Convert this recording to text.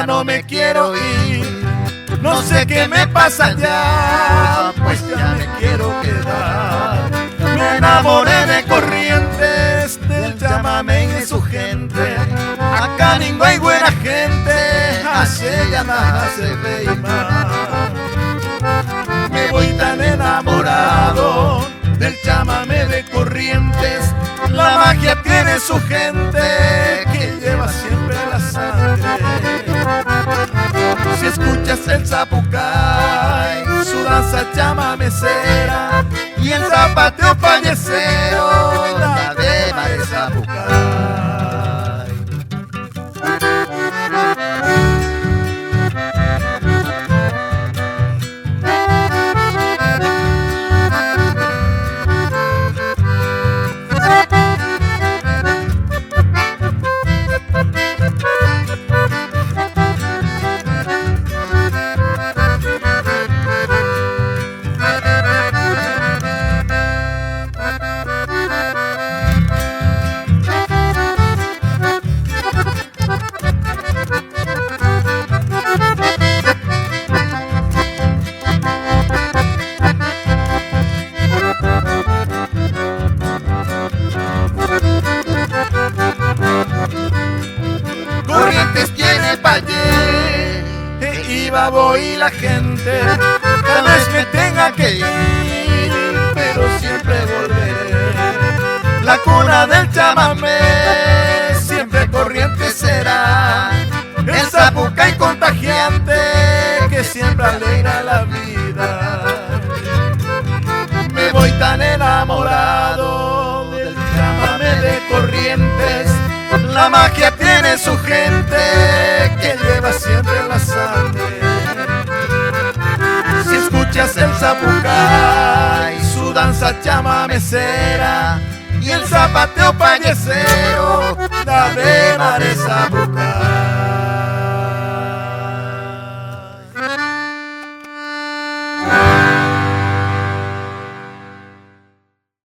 no me quiero ir. No sé qué me pasa ya, pues ya me quiero quedar. Me enamoré de Corrientes, del chamamé y de su gente. Acá ningún hay buena gente, hace llama, hace beima. Me voy tan enamorado del chamamé de Corrientes. La magia tiene su gente que lleva siempre la sangre. Si escuchas el zapucay, su danza chamamecera y el zapateo pañecero, la dema de zapucay. Corrientes tiene el valle y voy la gente, tal vez me tenga que ir, pero siempre volveré. La cuna del chamamé siempre Corrientes será, el zapucay contagiante que siempre alegra la vida. Me voy tan enamorado del chamamé de Corrientes. La magia tiene su gente que lleva siempre la sangre. Si escuchas el zapucay, su danza chamamecera y el zapateo pañecero,